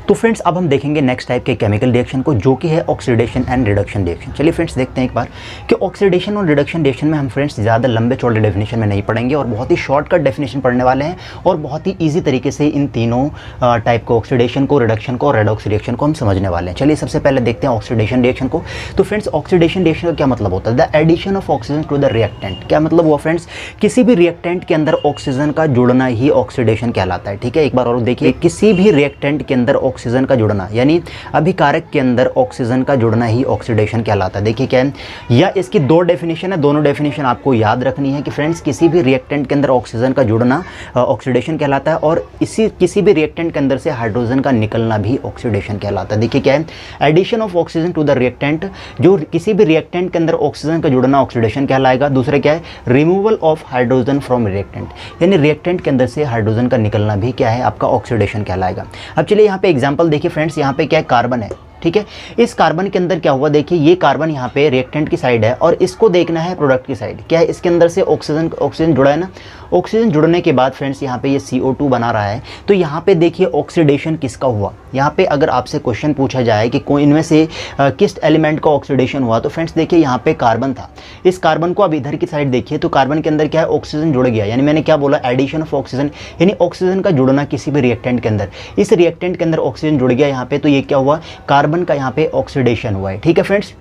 तो फ्रेंड्स अब हम देखेंगे नेक्स्ट टाइप के केमिकल रिएक्शन को जो कि है ऑक्सीडेशन एंड रिडक्शन रिएक्शन। चलिए फ्रेंड्स देखते हैं एक बार कि ऑक्सीडेशन और रिडक्शन रिएक्शन में हम फ्रेंड्स ज़्यादा लंबे चौड़े डेफिनेशन में नहीं पढ़ेंगे और बहुत ही शॉर्टकट डेफिनेशन पढ़ने वाले हैं और बहुत ही ईजी तरीके से इन तीनों टाइप को, ऑक्सीडेशन को, रिडक्शन को और रेडॉक्स रिएक्शन को हम समझने वाले हैं। चलिए सबसे पहले देखते हैं ऑक्सीडेशन रिएक्शन को। तो फ्रेंड्स ऑक्सीडेशन रिएक्शन का क्या मतलब होता है, the addition of oxygen to the reactant. क्या मतलब हुआ फ्रेंड्स, किसी भी रिएक्टेंट के अंदर ऑक्सीजन का जुड़ना ही ऑक्सीडेशन कहलाता है। ठीक है, एक बार और देखिए, किसी भी रिएक्टेंट के अंदर ऑक्सीजन का जुड़ना यानी अभिकारक के अंदर ऑक्सीजन का जुड़ना ही ऑक्सीडेशन कहलाता है। देखिए क्या है, या इसकी दो डेफिनेशन है, दोनों डेफिनेशन आपको याद रखनी है कि फ्रेंड्स किसी भी रिएक्टेंट के अंदर ऑक्सीजन का जुड़ना ऑक्सीडेशन कहलाता है और किसी भी रिएक्टेंट के अंदर से हाइड्रोजन का निकलना भी ऑक्सीडेशन कहलाता है। देखिए क्या है, addition of oxygen to the reactant, जो किसी भी रिएक्टेंट के अंदर ऑक्सीजन का जुड़ना ऑक्सीडेशन कहलाएगा। दूसरा क्या है, removal of hydrogen from reactant, यानी रिएक्टेंट के अंदर से हाइड्रोजन का निकलना भी क्या है, आपका ऑक्सीडेशन कहलाएगा। अब चलिए यहाँ पे एग्जांपल देखिए फ्रेंड्स, यहाँ पे क्या है, कार्बन है। ठीक है, इस कार्बन के अंदर क्या हुआ, देखिए ये कार्बन यहाँ पे रिएक्टेंट की साइड है और इसको देखना है प्रोडक्ट की साइड। क्या है, इसके अंदर से ऑक्सीजन जुड़ा है ना, ऑक्सीजन जुड़ने के बाद फ्रेंड्स यहाँ पे ये CO2 बना रहा है। तो यहाँ पे देखिए ऑक्सीडेशन किसका हुआ। यहाँ पे अगर आपसे क्वेश्चन पूछा जाए कि कोई इनमें से किस एलिमेंट का ऑक्सीडेशन हुआ, तो फ्रेंड्स देखिए यहाँ पे कार्बन था। इस कार्बन को अब इधर की साइड देखिए तो कार्बन के अंदर क्या है, ऑक्सीजन जुड़ गया। यानी मैंने क्या बोला, एडिशन ऑफ ऑक्सीजन, यानी ऑक्सीजन का जुड़ना किसी भी रिएक्टेंट के अंदर। इस रिएक्टेंट के अंदर ऑक्सीजन जुड़ गया यहाँ पे, तो ये क्या हुआ, कार्बन का यहाँ पे ऑक्सीडेशन हुआ है। ठीक है फ्रेंड्स।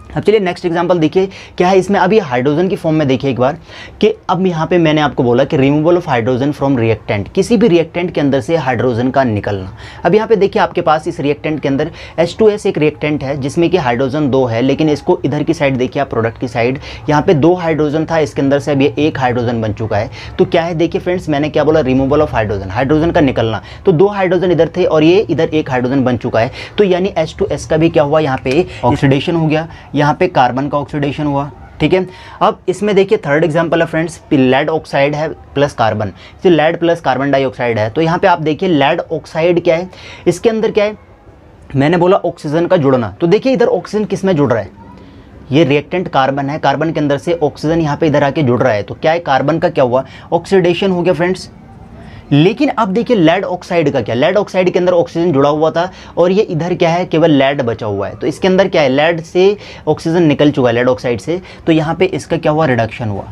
अब चलिए नेक्स्ट एग्जांपल देखिए क्या है इसमें। अभी हाइड्रोजन की फॉर्म में देखिए एक बार कि अब यहाँ पे मैंने आपको बोला कि removal of hydrogen from reactant, किसी भी रिएक्टेंट के अंदर से हाइड्रोजन का निकलना। अब यहाँ पे देखिए आपके पास इस रिएक्टेंट के अंदर H2S एक रिएक्टेंट है जिसमें कि हाइड्रोजन 2 है, लेकिन इसको इधर की साइड देखिए आप, प्रोडक्ट की साइड, यहाँ पे 2 हाइड्रोजन था, इसके अंदर से अब ये 1 हाइड्रोजन बन चुका है। तो क्या है देखिए फ्रेंड्स, मैंने क्या बोला, रिमूवल ऑफ हाइड्रोजन, हाइड्रोजन का निकलना। तो 2 हाइड्रोजन इधर थे और ये इधर 1 हाइड्रोजन बन चुका है। तो यानी H2S का भी क्या हुआ, यहाँ पे ऑक्सीडेशन हो गया, यहाँ पे कार्बन ऑक्सीडेशन हुआ। ठीक है। अब इसमें देखिए थर्ड एग्जांपल है फ्रेंड्स, लेड ऑक्साइड है प्लस कार्बन, तो लेड प्लस कार्बन डाइऑक्साइड है। तो यहाँ पे आप देखिए लेड ऑक्साइड क्या है, इसके अंदर क्या है, मैंने बोला ऑक्सीजन का जुड़ना। तो देखिए इधर ऑक्सीजन किस में जुड़ रहा है, ये रिएक्टेंट कार्बन है, कार्बन के अंदर से ऑक्सीजन यहाँ पे इधर आके जुड़ रहा है। तो क्या है, कार्बन का क्या हुआ, ऑक्सीडेशन हो गया फ्रेंड्स। लेकिन अब देखिए लेड ऑक्साइड का क्या, लेड ऑक्साइड के अंदर ऑक्सीजन जुड़ा हुआ था और ये इधर क्या है, केवल लेड बचा हुआ है। तो इसके अंदर क्या है, लेड से ऑक्सीजन निकल चुका है, लेड ऑक्साइड से। तो यहाँ पे इसका क्या हुआ, रिडक्शन हुआ।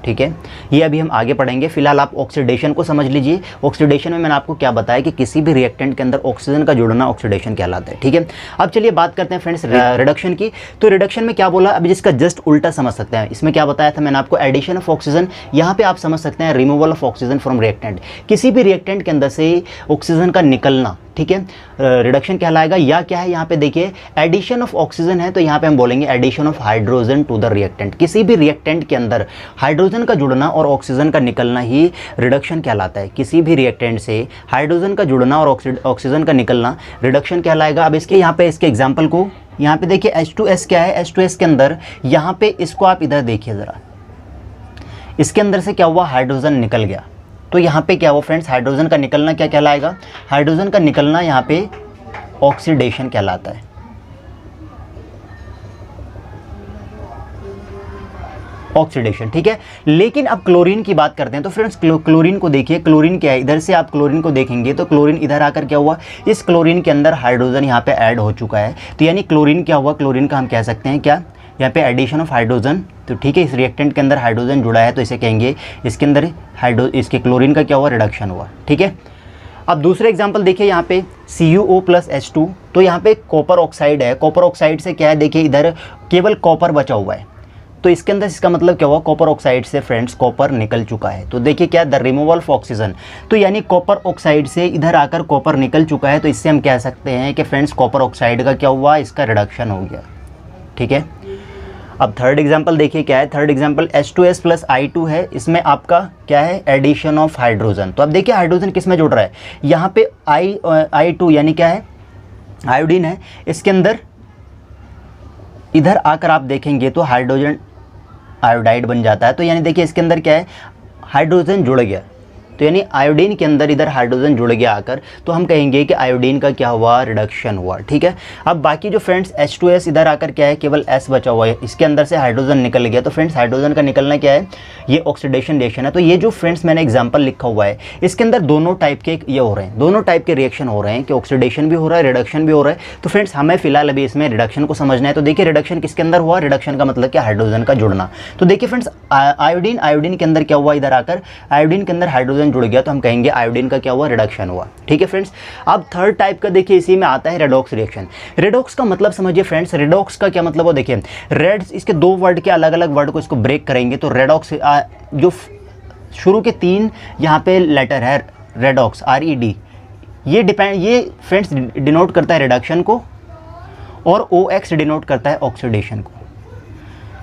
ठीक है, ये अभी हम आगे पढ़ेंगे। फिलहाल आप ऑक्सीडेशन को समझ लीजिए। ऑक्सीडेशन में मैंने आपको क्या बताया कि किसी भी रिएक्टेंट के अंदर ऑक्सीजन का जुड़ना ऑक्सीडेशन कहलाता है। ठीक है। अब चलिए बात करते हैं फ्रेंड्स रिडक्शन की। तो रिडक्शन में क्या बोला, अभी जिसका जस्ट उल्टा समझ सकते हैं। इसमें क्या बताया था मैंने आपको, एडिशन ऑफ ऑक्सीजन, यहाँ पे आप समझ सकते हैं removal of oxygen from reactant, किसी भी रिएक्टेंट के अंदर से ऑक्सीजन का निकलना। ठीक है, रिडक्शन कहलाएगा। या क्या है, यहाँ पे देखिए एडिशन ऑफ ऑक्सीजन है, तो यहाँ पे हम बोलेंगे addition of hydrogen to the reactant. किसी भी रिएक्टेंट के अंदर हाइड्रोजन का जुड़ना और ऑक्सीजन का निकलना ही रिडक्शन कहलाता है। किसी भी रिएक्टेंट से हाइड्रोजन का जुड़ना और ऑक्सीजन का निकलना रिडक्शन कहलाएगा। अब इसके यहाँ पे इसके एग्जाम्पल को यहाँ पे देखिए, H2S क्या है, H2S के अंदर यहाँ पे इसको आप इधर देखिए ज़रा, इसके अंदर से क्या हुआ, हाइड्रोजन निकल गया। तो यहाँ पे क्या हुआ फ्रेंड्स, हाइड्रोजन का निकलना क्या कहलाएगा, हाइड्रोजन का निकलना यहाँ पे ऑक्सीडेशन कहलाता है। ऑक्सीडेशन। ठीक है। लेकिन अब क्लोरीन की बात करते हैं। तो फ्रेंड्स क्लोरीन को देखिए, क्लोरीन क्या है, इधर से आप क्लोरीन को देखेंगे तो क्लोरीन इधर आकर क्या हुआ, इस क्लोरीन के अंदर हाइड्रोजन यहाँ पे ऐड हो चुका है। तो यानी क्लोरीन क्या हुआ, क्लोरीन का हम कह सकते हैं क्या, यहाँ पे एडिशन ऑफ हाइड्रोजन। तो ठीक है, इस रिएक्टेंट के अंदर हाइड्रोजन जुड़ा है तो इसे कहेंगे, इसके अंदर इसके क्लोरीन का क्या हुआ, रिडक्शन हुआ। ठीक है। अब दूसरे एग्जांपल देखिए, यहाँ पे CuO + H2। तो यहाँ पे कॉपर ऑक्साइड है, कॉपर ऑक्साइड से क्या है, देखिए इधर केवल कॉपर बचा हुआ है। तो इसके अंदर इसका मतलब क्या हुआ, कॉपर ऑक्साइड से फ्रेंड्स कॉपर निकल चुका है। तो देखिए क्या, द रिमूवल ऑफ ऑक्सीजन। तो यानी कॉपर ऑक्साइड से इधर आकर कॉपर निकल चुका है। तो इससे हम कह सकते हैं कि फ्रेंड्स कॉपर ऑक्साइड का क्या हुआ, इसका रिडक्शन हो गया। ठीक है। अब थर्ड एग्जांपल देखिए क्या है, थर्ड एग्जांपल H2S + I2 है। इसमें आपका क्या है, एडिशन ऑफ हाइड्रोजन। तो अब देखिए हाइड्रोजन किस में जुड़ रहा है, यहाँ पे I2 यानी क्या है, आयोडीन है। इसके अंदर इधर आकर आप देखेंगे तो हाइड्रोजन आयोडाइड बन जाता है। तो यानी देखिए इसके अंदर क्या है, हाइड्रोजन जुड़ गया। तो यानी आयोडीन के अंदर इधर हाइड्रोजन जुड़ गया आकर, तो हम कहेंगे कि आयोडीन का क्या हुआ, रिडक्शन हुआ। ठीक है। अब बाकी जो फ्रेंड्स H2S इधर आकर क्या है, केवल S बचा हुआ है, इसके अंदर से हाइड्रोजन निकल गया। तो फ्रेंड्स हाइड्रोजन का निकलना क्या है, ये ऑक्सीडेशन रिएक्शन है। तो ये जो फ्रेंड्स मैंने एग्जाम्पल लिखा हुआ है, इसके अंदर दोनों टाइप के ये हो रहे हैं, दोनों टाइप के रिएक्शन हो रहे हैं कि ऑक्सीडेशन भी हो रहा है, रिडक्शन भी हो रहा है। तो फ्रेंड्स हमें फिलहाल अभी इसमें रिडक्शन को समझना है। तो देखिए रिडक्शन किसके अंदर हुआ, रिडक्शन का मतलब क्या, हाइड्रोजन का जुड़ना। तो देखिए फ्रेंड्स आयोडीन के अंदर क्या हुआ, इधर आकर आयोडीन के अंदर हाइड्रोजन जुड़ गया, तो हम कहेंगे आयोडीन का क्या हुआ, रिडक्शन हुआ। ठीक है फ्रेंड्स। अब थर्ड टाइप का देखिए, इसी में आता है रेडॉक्स रिएक्शन। रेडॉक्स का मतलब समझिए फ्रेंड्स, रेडॉक्स का क्या मतलब हो, देखिए रेड, इसके 2 वर्ड के अलग अलग वर्ड को इसको ब्रेक करेंगे तो रेडॉक्स, जो शुरू के 3 यहाँ पे लेटर है, रेडॉक्स RED, ये फ्रेंड्स डिनोट करता है रिडक्शन को, और OX डिनोट करता है ऑक्सीडेशन को।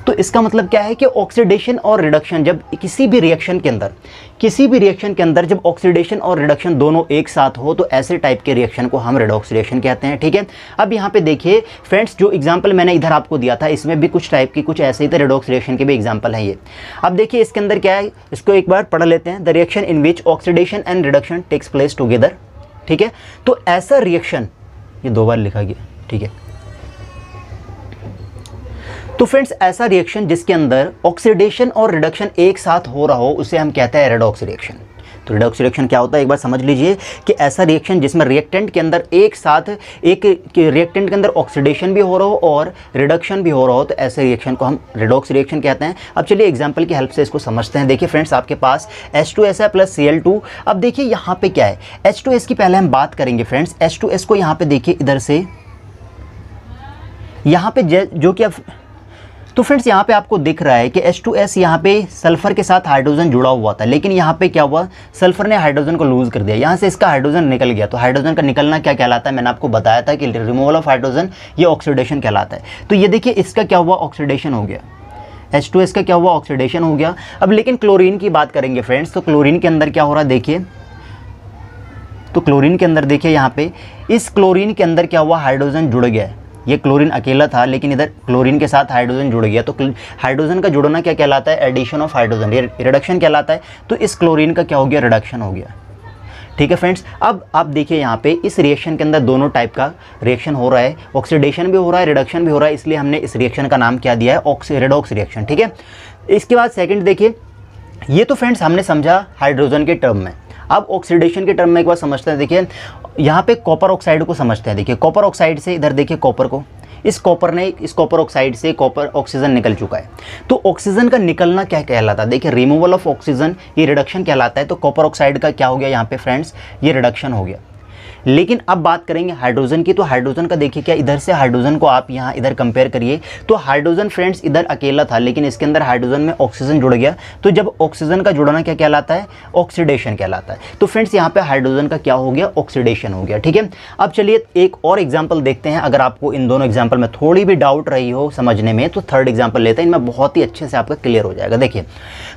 तो इसका मतलब क्या है कि ऑक्सीडेशन और रिडक्शन, जब किसी भी रिएक्शन के अंदर जब ऑक्सीडेशन और रिडक्शन दोनों एक साथ हो, तो ऐसे टाइप के रिएक्शन को हम रेडॉक्स रिएक्शन कहते हैं। ठीक है। अब यहाँ पे देखिए फ्रेंड्स, जो एग्जांपल मैंने इधर आपको दिया था, इसमें भी कुछ टाइप की कुछ ऐसे ही थे, रेडॉक्स रिएक्शन के भी एग्जांपल हैं ये। अब देखिए इसके अंदर क्या है, इसको एक बार पढ़ लेते हैं। The reaction in which oxidation and reduction takes place together. ठीक है। तो ऐसा रिएक्शन, ये 2 बार लिखा गया। ठीक है। तो फ्रेंड्स ऐसा रिएक्शन जिसके अंदर ऑक्सीडेशन और रिडक्शन एक साथ हो रहा हो उसे हम कहते हैं रेडॉक्स रिएक्शन। तो रेडॉक्स रिएक्शन क्या होता है, एक बार समझ लीजिए कि ऐसा रिएक्शन जिसमें रिएक्टेंट के अंदर एक साथ एक रिएक्टेंट के अंदर ऑक्सीडेशन भी हो रहा हो और रिडक्शन भी हो रहा हो, तो ऐसे रिएक्शन को हम रेडॉक्स रिएक्शन कहते हैं। अब चलिए एग्जांपल की हेल्प से इसको समझते हैं। देखिए फ्रेंड्स, आपके पास H2S है प्लस Cl2। अब देखिए यहाँ पे क्या है, H2S की पहले हम बात करेंगे फ्रेंड्स। H2S को यहाँ पे देखिए इधर से यहाँ पे जो कि अब तो फ्रेंड्स यहाँ पे आपको दिख रहा है कि H2S यहाँ पे सल्फर के साथ हाइड्रोजन जुड़ा हुआ था, लेकिन यहाँ पे क्या हुआ, सल्फर ने हाइड्रोजन को लूज कर दिया, यहाँ से इसका हाइड्रोजन निकल गया। तो हाइड्रोजन का निकलना क्या कहलाता है, मैंने आपको बताया था कि रिमूवल ऑफ हाइड्रोजन ये ऑक्सीडेशन कहलाता है। तो ये देखिए इसका क्या हुआ, ऑक्सीडेशन हो गया, H2S का क्या हुआ, ऑक्सीडेशन हो गया। अब लेकिन क्लोरीन की बात करेंगे फ्रेंड्स, तो क्लोरीन के अंदर क्या हो रहा है देखिए, तो क्लोरीन के अंदर देखिए यहाँ पे इस क्लोरीन के अंदर क्या हुआ, हाइड्रोजन जुड़ गया। ये क्लोरीन अकेला था लेकिन इधर क्लोरीन के साथ हाइड्रोजन जुड़ गया। तो हाइड्रोजन का जुड़ना क्या कहलाता है, एडिशन ऑफ हाइड्रोजन, ये रिडक्शन कहलाता है। तो इस क्लोरीन का क्या हो गया, रिडक्शन हो गया। ठीक है फ्रेंड्स, अब आप देखिए यहाँ पे इस रिएक्शन के अंदर दोनों टाइप का रिएक्शन हो रहा है, ऑक्सीडेशन भी हो रहा है, रिडक्शन भी हो रहा है, इसलिए हमने इस रिएक्शन का नाम क्या दिया है, रेडॉक्स रिएक्शन। ठीक है, इसके बाद सेकंड देखिए, ये तो फ्रेंड्स हमने समझा हाइड्रोजन के टर्म में। अब ऑक्सीडेशन के टर्म में एक बार समझते हैं। देखिए यहाँ पे कॉपर ऑक्साइड को समझते हैं। देखिए कॉपर ऑक्साइड से इधर देखिए कॉपर को, इस कॉपर ऑक्साइड से कॉपर ऑक्सीजन निकल चुका है। तो ऑक्सीजन का निकलना क्या कहलाता है, देखिए रिमूवल ऑफ ऑक्सीजन, ये रिडक्शन कहलाता है। तो कॉपर ऑक्साइड का क्या हो गया यहाँ पे फ्रेंड्स, ये रिडक्शन हो गया। लेकिन अब बात करेंगे हाइड्रोजन की, तो हाइड्रोजन का देखिए क्या, इधर से हाइड्रोजन को आप यहाँ इधर कंपेयर करिए, तो हाइड्रोजन फ्रेंड्स इधर अकेला था लेकिन इसके अंदर हाइड्रोजन में ऑक्सीजन जुड़ गया। तो जब ऑक्सीजन का जुड़ना क्या कहलाता है, ऑक्सीडेशन कहलाता है। तो फ्रेंड्स यहाँ पे हाइड्रोजन का क्या हो गया, ऑक्सीडेशन हो गया। ठीक है, अब चलिए एक और एग्जाम्पल देखते हैं। अगर आपको इन दोनों एग्जाम्पल में थोड़ी भी डाउट रही हो समझने में, तो थर्ड एग्जाम्पल लेते हैं, इनमें बहुत ही अच्छे से आपका क्लियर हो जाएगा। देखिए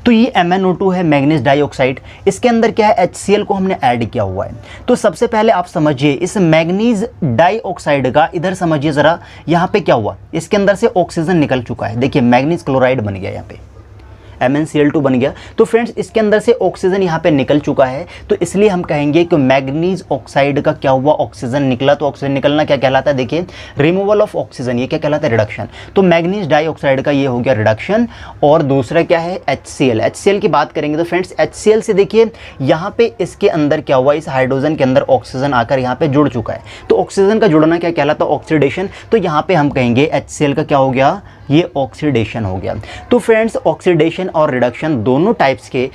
तो ये MnO2 है, मैग्नीज डाइऑक्साइड, इसके अंदर क्या है, HCl को हमने ऐड किया हुआ है। तो सबसे पहले आप समझिए इस मैग्नीज डाइऑक्साइड का, इधर समझिए जरा, यहाँ पे क्या हुआ, इसके अंदर से ऑक्सीजन निकल चुका है। देखिए मैग्नीज क्लोराइड बन गया, यहाँ पे MnCl2 बन गया। तो फ्रेंड्स इसके अंदर से ऑक्सीजन यहाँ पे निकल चुका है, तो इसलिए हम कहेंगे कि मैग्नीज ऑक्साइड का क्या हुआ, ऑक्सीजन निकला। तो ऑक्सीजन निकलना क्या कहलाता है, देखिए रिमूवल ऑफ ऑक्सीजन, ये क्या कहलाता है, रिडक्शन। तो मैग्नीज डाइऑक्साइड का ये हो गया रिडक्शन। और दूसरा क्या है, HCl की बात करेंगे तो फ्रेंड्स HCl से देखिए यहाँ पे इसके अंदर क्या हुआ, इस हाइड्रोजन के अंदर ऑक्सीजन आकर यहाँ पे जुड़ चुका है। तो ऑक्सीजन का जुड़ना क्या कहलाता है, ऑक्सीडेशन। तो यहाँ पे हम कहेंगे HCl का क्या हो गया, ये ऑक्सीडेशन हो गया। तो फ्रेंड्स ऑक्सीडेशन और रिडक्शन दोनों टाइप्स के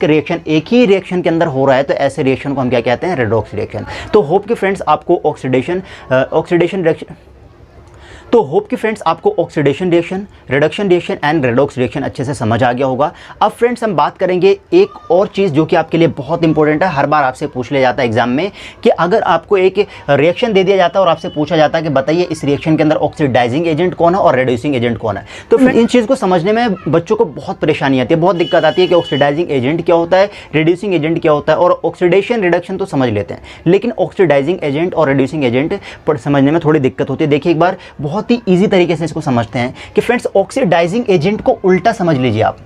रिएक्शन एक ही रिएक्शन के अंदर हो रहा है, तो ऐसे रिएक्शन को हम क्या कहते हैं, रेडॉक्स रिएक्शन। तो होप कि फ्रेंड्स आपको oxidation reaction, reduction reaction and redox reaction अच्छे से समझ आ गया होगा। अब फ्रेंड्स हम बात करेंगे एक और चीज़ जो कि आपके लिए बहुत इंपॉर्टेंट है, हर बार आपसे पूछ लिया जाता है एग्जाम में, कि अगर आपको एक रिएक्शन दे दिया जाता है और आपसे पूछा जाता है कि बताइए इस रिएक्शन के अंदर ऑक्सीडाइजिंग एजेंट कौन है और रिड्यूसिंग एजेंट कौन है, तो फ्रेंड्स इन चीज़ को समझने में बच्चों को बहुत परेशानी आती है, बहुत दिक्कत आती है कि ऑक्सीडाइजिंग एजेंट क्या होता है, रिड्यूसिंग एजेंट क्या होता है। और ऑक्सीडेशन रिडक्शन तो समझ लेते हैं, लेकिन ऑक्सीडाइजिंग एजेंट और रिड्यूसिंग एजेंट पर समझने में थोड़ी दिक्कत होती है। देखिए एक बार बहुत ही ईजी तरीके से इसको समझते हैं कि फ्रेंड्स ऑक्सीडाइजिंग एजेंट को उल्टा समझ लीजिए आप,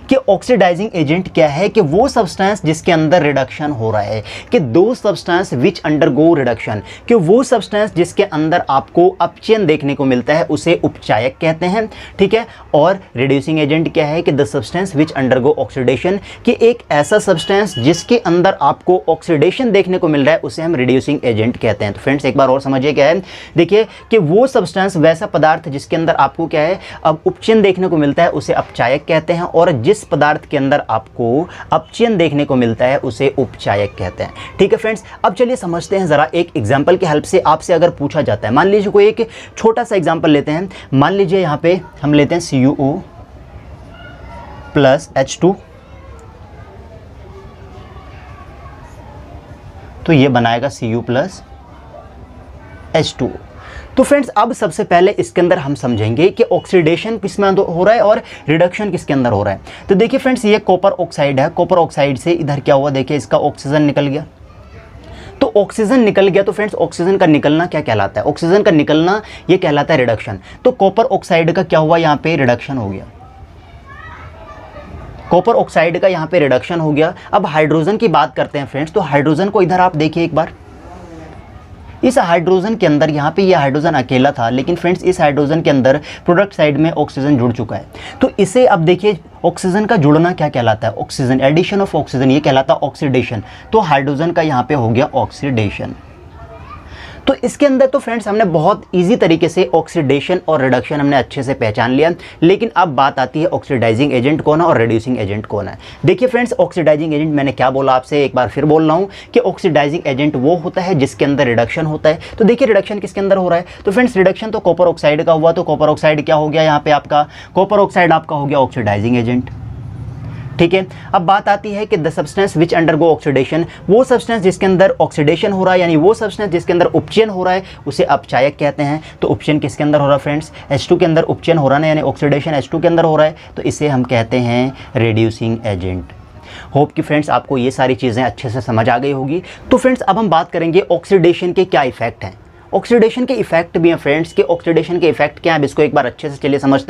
कि ऑक्सीडाइजिंग एजेंट क्या है, कि वो सब्सटेंस जिसके अंदर रिडक्शन हो रहा है, कि दो सब्सटेंस विच अंडरगो रिडक्शन, कि वो सब्सटेंस जिसके अंदर आपको अपचयन देखने को मिलता है उसे उपचायक कहते हैं। ठीक है, और रिड्यूसिंग एजेंट क्या है, कि the substance which undergo oxidation, कि एक ऐसा सब्सटेंस जिसके अंदर आपको ऑक्सीडेशन देखने को मिल रहा है उसे हम रिड्यूसिंग एजेंट कहते हैं। तो फ्रेंड्स एक बार और समझिए क्या है, देखिए कि वो सब्सटेंस, वैसा पदार्थ जिसके अंदर आपको क्या है, अब उपचयन देखने को मिलता है उसे अपचायक कहते हैं, और जिस पदार्थ के अंदर आपको अपचयन देखने को मिलता है उसे उपचायक कहते हैं। ठीक है फ्रेंड्स, अब चलिए समझते हैं जरा एक एग्जांपल की हेल्प से। आपसे अगर पूछा जाता है, मान लीजिए कोई एक छोटा सा एग्जांपल लेते हैं, मान लीजिए यहाँ पे हम लेते हैं CuO प्लस H2, तो ये बनाएगा Cu प्लस H2। तो फ्रेंड्स अब सबसे पहले इसके अंदर हम समझेंगे कि ऑक्सीडेशन किस में हो रहा है और रिडक्शन किसके अंदर हो रहा है। तो देखिए फ्रेंड्स ये कॉपर ऑक्साइड है, कॉपर ऑक्साइड से इधर क्या हुआ, देखिए इसका ऑक्सीजन निकल गया। तो ऑक्सीजन निकल गया, तो फ्रेंड्स ऑक्सीजन का निकलना क्या कहलाता है, ऑक्सीजन का निकलना ये कहलाता है रिडक्शन। तो कॉपर ऑक्साइड का क्या हुआ, यहाँ पे रिडक्शन हो गया, कॉपर ऑक्साइड का यहाँ पे रिडक्शन हो गया। अब हाइड्रोजन की बात करते हैं फ्रेंड्स, तो हाइड्रोजन को इधर आप देखिए एक बार, इस हाइड्रोजन के अंदर यहाँ पे ये हाइड्रोजन अकेला था, लेकिन फ्रेंड्स इस हाइड्रोजन के अंदर प्रोडक्ट साइड में ऑक्सीजन जुड़ चुका है। तो इसे अब देखिए ऑक्सीजन का जुड़ना क्या कहलाता है, ऑक्सीजन, एडिशन ऑफ ऑक्सीजन, ये कहलाता है ऑक्सीडेशन। तो हाइड्रोजन का यहाँ पे हो गया ऑक्सीडेशन। तो इसके अंदर तो फ्रेंड्स हमने बहुत इजी तरीके से ऑक्सीडेशन और रिडक्शन हमने अच्छे से पहचान लिया, लेकिन अब बात आती है ऑक्सीडाइजिंग एजेंट कौन है और रिड्यूसिंग एजेंट कौन है। देखिए फ्रेंड्स, ऑक्सीडाइजिंग एजेंट मैंने क्या बोला आपसे, एक बार फिर बोल रहा हूँ कि ऑक्सीडाइजिंग एजेंट वो होता है जिसके अंदर रिडक्शन होता है। तो देखिए रिडक्शन किसके अंदर हो रहा है, तो फ्रेंड्स रिडक्शन तो कॉपर ऑक्साइड का हुआ, तो कॉपर ऑक्साइड क्या हो गया यहाँ पे आपका, कॉपर ऑक्साइड आपका हो गया ऑक्सीडाइजिंग एजेंट। ठीक है, अब बात आती है कि the substance which undergo oxidation, वो सब्सटेंस जिसके अंदर ऑक्सीडेशन हो रहा है, यानी वो सब्सटेंस जिसके अंदर उपचयन हो रहा है, उसे अपचायक कहते हैं। तो उपचयन किसके अंदर हो रहा है फ्रेंड्स, H2 के अंदर उपचयन हो रहा है, यानी ऑक्सीडेशन H2 के अंदर हो रहा है, तो इसे हम कहते हैं रिड्यूसिंग एजेंट। होप कि फ्रेंड्स आपको ये सारी चीज़ें अच्छे से समझ आ गई होगी। तो फ्रेंड्स अब हम बात करेंगे ऑक्सीडेशन के क्या इफेक्ट हैं। ऑक्सीडेशन के इफेक्ट भी हैं फ्रेंड्स, के ऑक्सीडेशन के इफेक्ट क्या है, इसको एक बार अच्छे से चलिए समझते हैं।